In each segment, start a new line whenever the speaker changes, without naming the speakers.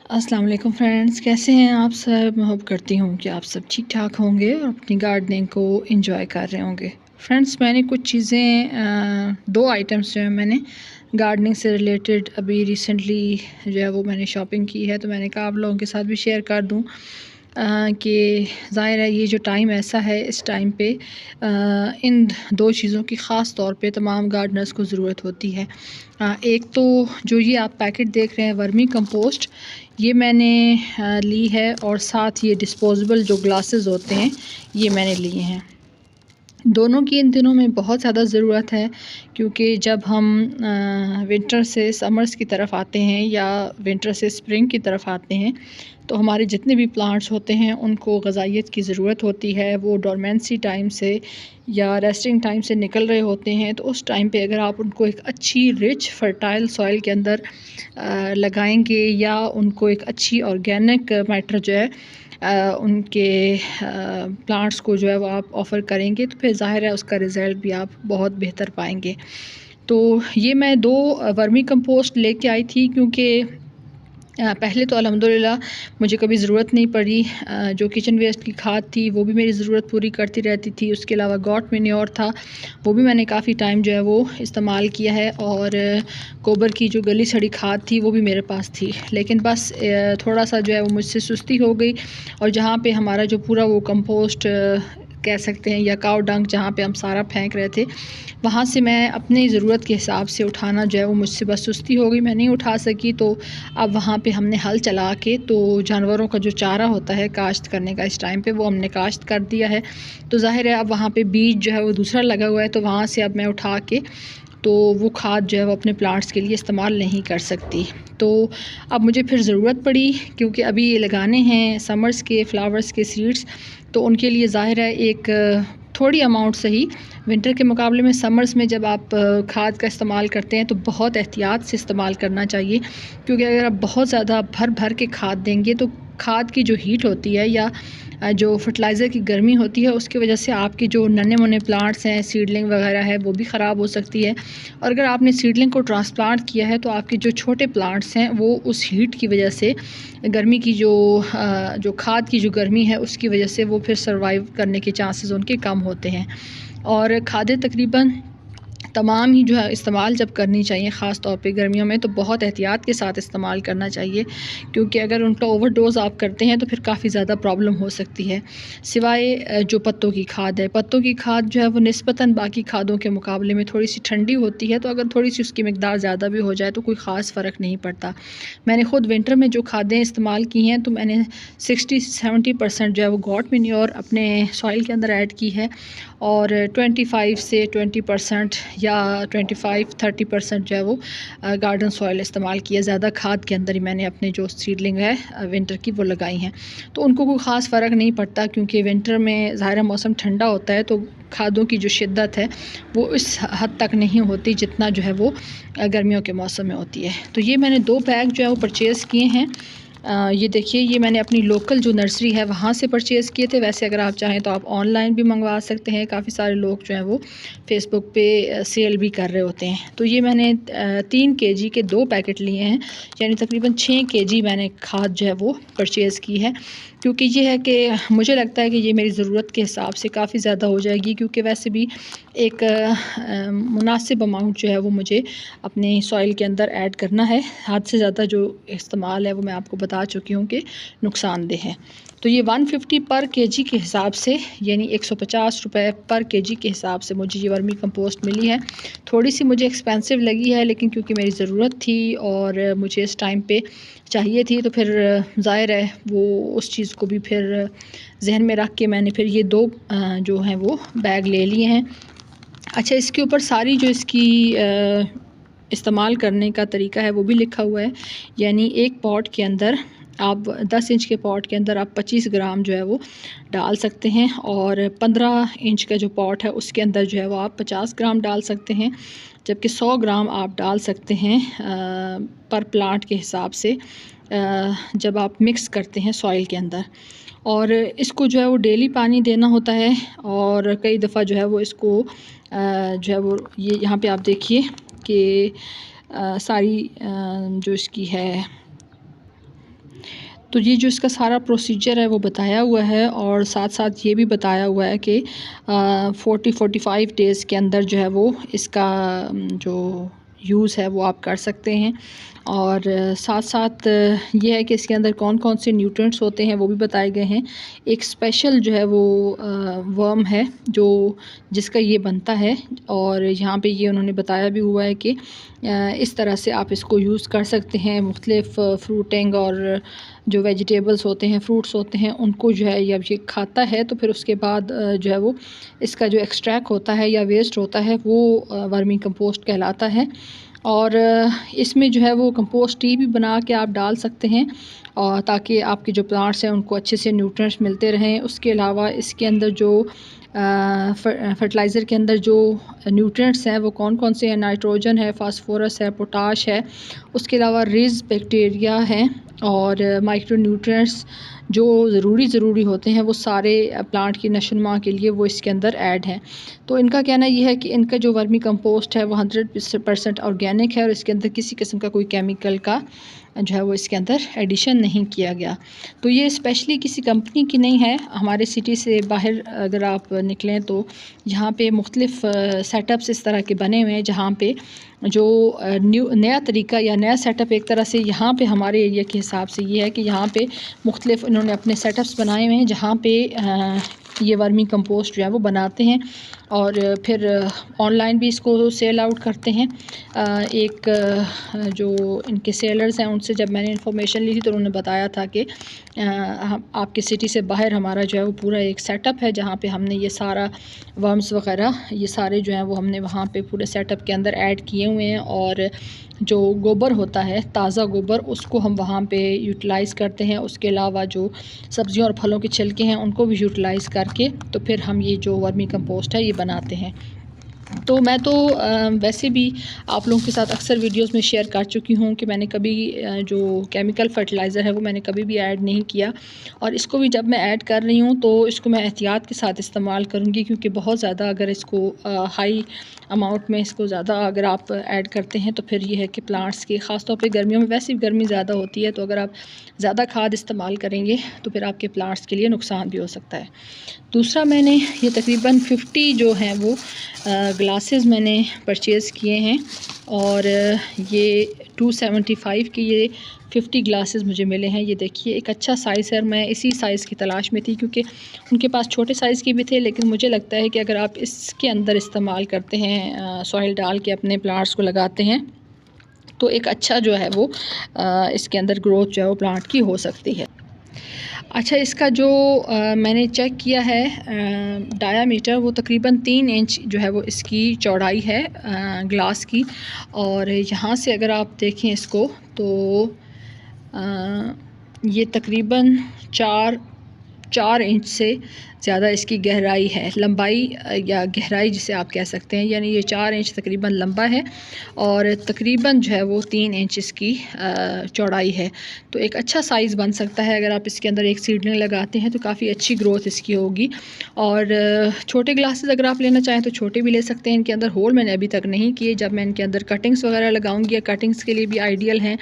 अस्सलाम वालेकुम फ्रेंड्स, कैसे हैं आप सब। मैं होप करती हूँ कि आप सब ठीक ठाक होंगे और अपनी गार्डनिंग को एंजॉय कर रहे होंगे। फ्रेंड्स, मैंने कुछ चीज़ें दो आइटम्स जो है मैंने गार्डनिंग से रिलेटेड अभी रिसेंटली जो है वो मैंने शॉपिंग की है, तो मैंने कहा आप लोगों के साथ भी शेयर कर दूँ कि ज़ाहिर है ये जो टाइम ऐसा है, इस टाइम पे इन दो चीज़ों की ख़ास तौर पे तमाम गार्डनर्स को ज़रूरत होती है। एक तो जो ये आप पैकेट देख रहे हैं वर्मी कंपोस्ट, ये मैंने ली है, और साथ ये डिस्पोजेबल जो ग्लासेस होते हैं ये मैंने लिए हैं। दोनों की इन दिनों में बहुत ज़्यादा ज़रूरत है, क्योंकि जब हम विंटर से समर्स की तरफ आते हैं या विंटर से स्प्रिंग की तरफ आते हैं, तो हमारे जितने भी प्लांट्स होते हैं उनको ग़िज़ाइयत की ज़रूरत होती है। वो डोरमेंसी टाइम से या रेस्टिंग टाइम से निकल रहे होते हैं, तो उस टाइम पे अगर आप उनको एक अच्छी रिच फर्टाइल सॉइल के अंदर लगाएंगे या उनको एक अच्छी ऑर्गेनिक मैटर जो है उनके प्लांट्स को जो है वो आप ऑफ़र करेंगे, तो फिर ज़ाहिर है उसका रिज़ल्ट भी आप बहुत बेहतर पाएंगे। तो ये मैं दो वर्मी कंपोस्ट लेके आई थी, क्योंकि पहले तो अल्हम्दुलिल्लाह मुझे कभी ज़रूरत नहीं पड़ी। जो किचन वेस्ट की खाद थी वो भी मेरी ज़रूरत पूरी करती रहती थी। उसके अलावा गॉट मैन्योर था, वो भी मैंने काफ़ी टाइम जो है वो इस्तेमाल किया है, और गोबर की जो गली सड़ी खाद थी वो भी मेरे पास थी। लेकिन बस थोड़ा सा जो है वो मुझसे सुस्ती हो गई, और जहाँ पे हमारा जो पूरा वो कंपोस्ट कह सकते हैं या काऊ डंक जहाँ पे हम सारा फेंक रहे थे, वहाँ से मैं अपनी ज़रूरत के हिसाब से उठाना जो है वो मुझसे बस सुस्ती हो गई, मैं नहीं उठा सकी। तो अब वहाँ पे हमने हल चला के तो जानवरों का जो चारा होता है काश्त करने का, इस टाइम पे वो हमने काश्त कर दिया है। तो ज़ाहिर है अब वहाँ पे बीज जो है वो दूसरा लगा हुआ है, तो वहाँ से अब मैं उठा के तो वो खाद जो है वो अपने प्लांट्स के लिए इस्तेमाल नहीं कर सकती। तो अब मुझे फिर ज़रूरत पड़ी, क्योंकि अभी ये लगाने हैं समर्स के फ्लावर्स के सीड्स, तो उनके लिए ज़ाहिर है एक थोड़ी अमाउंट सही, विंटर के मुकाबले में समर्स में जब आप खाद का इस्तेमाल करते हैं तो बहुत एहतियात से इस्तेमाल करना चाहिए। क्योंकि अगर आप बहुत ज़्यादा भर भर के खाद देंगे तो खाद की जो हीट होती है या जो फर्टिलाइज़र की गर्मी होती है, उसकी वजह से आपके जो नन्हे मुन्ने प्लांट्स हैं, सीडलिंग वगैरह है, वो भी ख़राब हो सकती है। और अगर आपने सीडलिंग को ट्रांसप्लांट किया है तो आपके जो छोटे प्लांट्स हैं वो उस हीट की वजह से, गर्मी की जो खाद की जो गर्मी है उसकी वजह से वो फिर सर्वाइव करने के चांसेस उनके कम होते हैं। और खादें तकरीबन तमाम ही जो है इस्तेमाल जब करनी चाहिए, ख़ास तौर पे गर्मियों में, तो बहुत एहतियात के साथ इस्तेमाल करना चाहिए, क्योंकि अगर उनका ओवरडोज़ आप करते हैं तो फिर काफ़ी ज़्यादा प्रॉब्लम हो सकती है। सिवाय जो पत्तों की खाद है, पत्तों की खाद जो है वो निस्बतन बाकी खादों के मुकाबले में थोड़ी सी ठंडी होती है, तो अगर थोड़ी सी उसकी मिकदार ज़्यादा भी हो जाए तो कोई ख़ास फ़र्क नहीं पड़ता। मैंने ख़ुद विंटर में जो खादें इस्तेमाल की हैं, तो मैंने 60-70% जो है वो गॉट मैन्योर अपने सॉइल के अंदर ऐड की है, और 25 से 20% या 25-30% जो है वो गार्डन सॉइल इस्तेमाल किया। ज़्यादा खाद के अंदर ही मैंने अपने जो सीडलिंग है विंटर की वो लगाई हैं, तो उनको कोई ख़ास फ़र्क नहीं पड़ता, क्योंकि विंटर में ज़ाहिर मौसम ठंडा होता है, तो खादों की जो शिद्दत है वो इस हद तक नहीं होती जितना जो है वो गर्मियों के मौसम में होती है। तो ये मैंने 2 बैग जो है वो परचेज़ किए हैं। ये देखिए, ये मैंने अपनी लोकल जो नर्सरी है वहाँ से परचेज़ किए थे। वैसे अगर आप चाहें तो आप ऑनलाइन भी मंगवा सकते हैं, काफ़ी सारे लोग जो हैं वो फ़ेसबुक पे सेल भी कर रहे होते हैं। तो ये मैंने 3 केजी के 2 पैकेट लिए हैं, यानी तकरीबन 6 केजी मैंने खाद जो है वो परचेज़ की है। क्योंकि ये है कि मुझे लगता है कि ये मेरी ज़रूरत के हिसाब से काफ़ी ज़्यादा हो जाएगी, क्योंकि वैसे भी एक मुनासिब अमाउंट जो है वो मुझे अपने सॉइल के अंदर ऐड करना है। हद से ज़्यादा जो इस्तेमाल है वो मैं आपको बता चुकी हूँ कि नुकसानदेह है। तो ये 150 पर केजी के हिसाब से, यानी 150 रुपए पर केजी के हिसाब से मुझे ये वर्मी कंपोस्ट मिली है। थोड़ी सी मुझे एक्सपेंसिव लगी है, लेकिन क्योंकि मेरी ज़रूरत थी और मुझे इस टाइम पे चाहिए थी, तो फिर ज़ाहिर है वो उस चीज़ को भी फिर जहन में रख के मैंने फिर ये 2 जो हैं वो बैग ले लिए हैं। अच्छा, इसके ऊपर सारी जो इसकी इस्तेमाल करने का तरीका है वो भी लिखा हुआ है। यानी एक पॉट के अंदर आप 10 इंच के पॉट के अंदर आप 25 ग्राम जो है वो डाल सकते हैं, और 15 इंच का जो पॉट है उसके अंदर जो है वो आप 50 ग्राम डाल सकते हैं, जबकि 100 ग्राम आप डाल सकते हैं पर प्लांट के हिसाब से, जब आप मिक्स करते हैं सॉइल के अंदर। और इसको जो है वो डेली पानी देना होता है, और कई दफ़ा जो है वो इसको जो है वो ये यहाँ पे आप देखिए कि सारी जो इसकी है तो ये जो इसका सारा प्रोसीजर है वो बताया हुआ है, और साथ साथ ये भी बताया हुआ है कि 40-45 डेज़ के अंदर जो है वो इसका जो यूज़ है वो आप कर सकते हैं। और साथ साथ ये है कि इसके अंदर कौन कौन से न्यूट्रिएंट्स होते हैं वो भी बताए गए हैं। एक स्पेशल जो है वो वर्म है जो जिसका ये बनता है, और यहाँ पे ये उन्होंने बताया भी हुआ है कि इस तरह से आप इसको यूज़ कर सकते हैं। मुख्तलिफ़ फ्रूटिंग और जो वेजिटेबल्स होते हैं, फ्रूट्स होते हैं, उनको जो है जब ये खाता है तो फिर उसके बाद जो है वो इसका जो एक्सट्रैक्ट होता है या वेस्ट होता है वो वर्मी कंपोस्ट कहलाता है। और इसमें जो है वो कंपोस्ट टी भी बना के आप डाल सकते हैं, और ताकि आपके जो प्लांट्स हैं उनको अच्छे से न्यूट्रिएंट्स मिलते रहें। उसके अलावा इसके अंदर जो फर्टिलाइज़र के अंदर जो न्यूट्रिएंट्स हैं वो कौन कौन से हैं, नाइट्रोजन है, फास्फोरस है, पोटाश है, उसके अलावा रिज बैक्टीरिया हैं, और माइक्रो न्यूट्रिएंट्स जो ज़रूरी होते हैं वो सारे प्लांट की नशोनुमा के लिए वो इसके अंदर ऐड हैं। तो इनका कहना ये है कि इनका जो वर्मी कंपोस्ट है वो 100% ऑर्गेनिक है, और इसके अंदर किसी किस्म का कोई केमिकल का जो है वो इसके अंदर एडिशन नहीं किया गया। तो ये स्पेशली किसी कंपनी की नहीं है। हमारे सिटी से बाहर अगर आप निकलें तो यहाँ पे मुख्तलिफ़ सेटअप्स इस तरह के बने हुए हैं, जहाँ पे जो नया तरीका या नया सेटअप एक तरह से यहाँ पे हमारे एरिया के हिसाब से ये है कि यहाँ पे मुख्तलिफ़ इन्होंने अपने सेटअप्स बनाए हुए हैं, जहाँ पे ये वर्मी कंपोस्ट जो है वो बनाते हैं, और फिर ऑनलाइन भी इसको सेल आउट करते हैं। एक जो इनके सेलर्स हैं उनसे जब मैंने इन्फॉर्मेशन ली थी तो उन्होंने बताया था कि आपके सिटी से बाहर हमारा जो है वो पूरा एक सेटअप है, जहाँ पे हमने ये सारा वर्म्स वग़ैरह ये सारे जो हैं वो हमने वहाँ पे पूरे सेटअप के अंदर ऐड किए हुए हैं। और जो गोबर होता है, ताज़ा गोबर, उसको हम वहाँ पे यूटिलाइज़ करते हैं। उसके अलावा जो सब्ज़ियों और फलों के छिलके हैं उनको भी यूटिलाइज़ करके तो फिर हम ये जो वर्मी कंपोस्ट है ये बनाते हैं। तो मैं तो वैसे भी आप लोगों के साथ अक्सर वीडियोस में शेयर कर चुकी हूँ कि मैंने कभी जो केमिकल फर्टिलाइज़र है वो मैंने कभी भी ऐड नहीं किया, और इसको भी जब मैं ऐड कर रही हूँ तो इसको मैं एहतियात के साथ इस्तेमाल करूँगी, क्योंकि बहुत ज़्यादा अगर इसको हाई अमाउंट में इसको ज़्यादा अगर आप ऐड करते हैं तो फिर ये है कि प्लांट्स की ख़ास तौर पे गर्मियों में वैसे भी गर्मी ज़्यादा होती है, तो अगर आप ज़्यादा खाद इस्तेमाल करेंगे तो फिर आपके प्लांट्स के लिए नुकसान भी हो सकता है। दूसरा, मैंने ये तकरीबन 50 जो हैं वो ग्लासेस मैंने परचेज़ किए हैं, और ये 275 के ये 50 ग्लासेस मुझे मिले हैं। ये देखिए एक अच्छा साइज़ है, मैं इसी साइज़ की तलाश में थी, क्योंकि उनके पास छोटे साइज़ के भी थे, लेकिन मुझे लगता है कि अगर आप इसके अंदर इस्तेमाल करते हैं, सॉइल डाल के अपने प्लांट्स को लगाते हैं, तो एक अच्छा जो है वो इसके अंदर ग्रोथ जो है वो प्लांट की हो सकती है। अच्छा, इसका जो मैंने चेक किया है डायामीटर, वो तकरीबन 3 इंच जो है वो इसकी चौड़ाई है ग्लास की, और यहाँ से अगर आप देखें इसको तो ये तकरीबन 4 इंच से ज़्यादा इसकी गहराई है, लंबाई या गहराई जिसे आप कह सकते हैं, यानी ये 4 इंच तकरीबन लंबा है, और तकरीबन जो है वो 3 इंच इसकी चौड़ाई है। तो एक अच्छा साइज़ बन सकता है। अगर आप इसके अंदर एक सीडलिंग लगाते हैं तो काफ़ी अच्छी ग्रोथ इसकी होगी। और छोटे ग्लासेस अगर आप लेना चाहें तो छोटे भी ले सकते हैं। इनके अंदर होल मैंने अभी तक नहीं किए, जब मैं इनके अंदर कटिंग्स वगैरह लगाऊंगी, या कटिंग्स के लिए भी आइडियल हैं।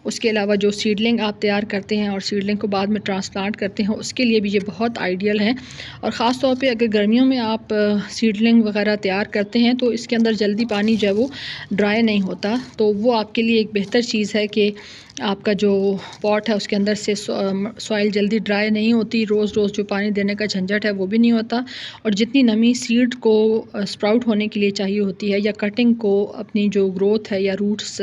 उसके अलावा जो सीडलिंग आप तैयार करते हैं और सीडलिंग को बाद में ट्रांसप्लांट करते हैं, उसके लिए भी ये बहुत आइडियल है। और ख़ास तौर पे अगर गर्मियों में आप सीडलिंग वगैरह तैयार करते हैं तो इसके अंदर जल्दी पानी जो है वो ड्राई नहीं होता, तो वो आपके लिए एक बेहतर चीज़ है कि आपका जो पॉट है उसके अंदर से सॉइल जल्दी ड्राई नहीं होती, रोज़ रोज़ जो पानी देने का झंझट है वो भी नहीं होता, और जितनी नमी सीड को स्प्राउट होने के लिए चाहिए होती है, या कटिंग को अपनी जो ग्रोथ है या रूट्स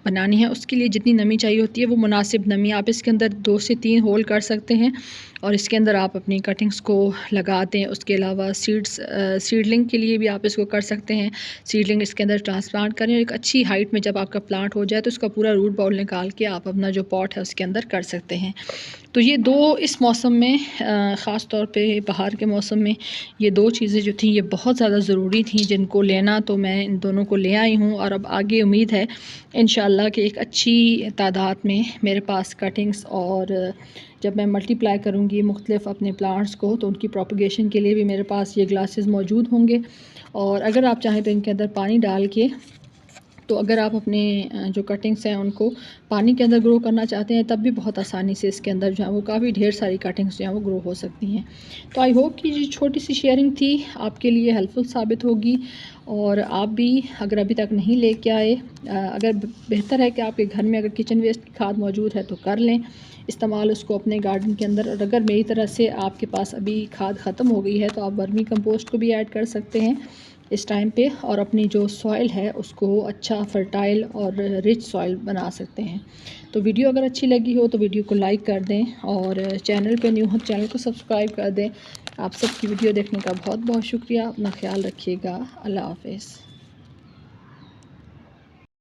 बनानी है उसके लिए जितनी नमी चाहिए होती है, वो मुनासिब नमी आप इसके अंदर 2 से 3 होल कर सकते हैं, और इसके अंदर आप अपनी कटिंग्स को लगा दें। उसके अलावा सीडलिंग के लिए भी आप इसको कर सकते हैं, सीडलिंग इसके अंदर ट्रांसप्लांट करें, और एक अच्छी हाइट में जब आपका प्लांट हो जाए तो उसका पूरा रूट बाउल निकाल के आप अपना जो पॉट है उसके अंदर कर सकते हैं। तो ये 2 इस मौसम में ख़ास तौर पे बाहर के मौसम में ये 2 चीज़ें जो थी ये बहुत ज़्यादा ज़रूरी थी, जिनको लेना तो मैं इन दोनों को ले आई हूँ, और अब आगे उम्मीद है इंशाल्लाह कि एक अच्छी तादाद में मेरे पास कटिंग्स, और जब मैं मल्टीप्लाई करूँगी मुख्तलिफ़ अपने प्लांट्स को तो उनकी प्रोपगेशन के लिए भी मेरे पास ये ग्लासेस मौजूद होंगे। और अगर आप चाहें तो इनके अंदर पानी डाल के तो अगर आप अपने जो कटिंग्स हैं उनको पानी के अंदर ग्रो करना चाहते हैं तब भी बहुत आसानी से इसके अंदर जो है वो काफ़ी ढेर सारी कटिंग्स जो हैं वो ग्रो हो सकती हैं। तो आई होप कि ये छोटी सी शेयरिंग थी आपके लिए हेल्पफुल साबित होगी, और आप भी अगर अभी तक नहीं लेके आए, अगर बेहतर है कि आपके घर में अगर किचन वेस्ट की खाद मौजूद है तो कर लें इस्तेमाल उसको अपने गार्डन के अंदर। और अगर मेरी तरह से आपके पास अभी खाद ख़त्म हो गई है तो आप वर्मी कंपोस्ट को भी ऐड कर सकते हैं इस टाइम पे, और अपनी जो सॉइल है उसको अच्छा फर्टाइल और रिच सॉइल बना सकते हैं। तो वीडियो अगर अच्छी लगी हो तो वीडियो को लाइक कर दें, और चैनल पे न्यू हो तो चैनल को सब्सक्राइब कर दें। आप सबकी वीडियो देखने का बहुत बहुत शुक्रिया। अपना ख्याल रखिएगा। अल्लाह हाफ़िज़।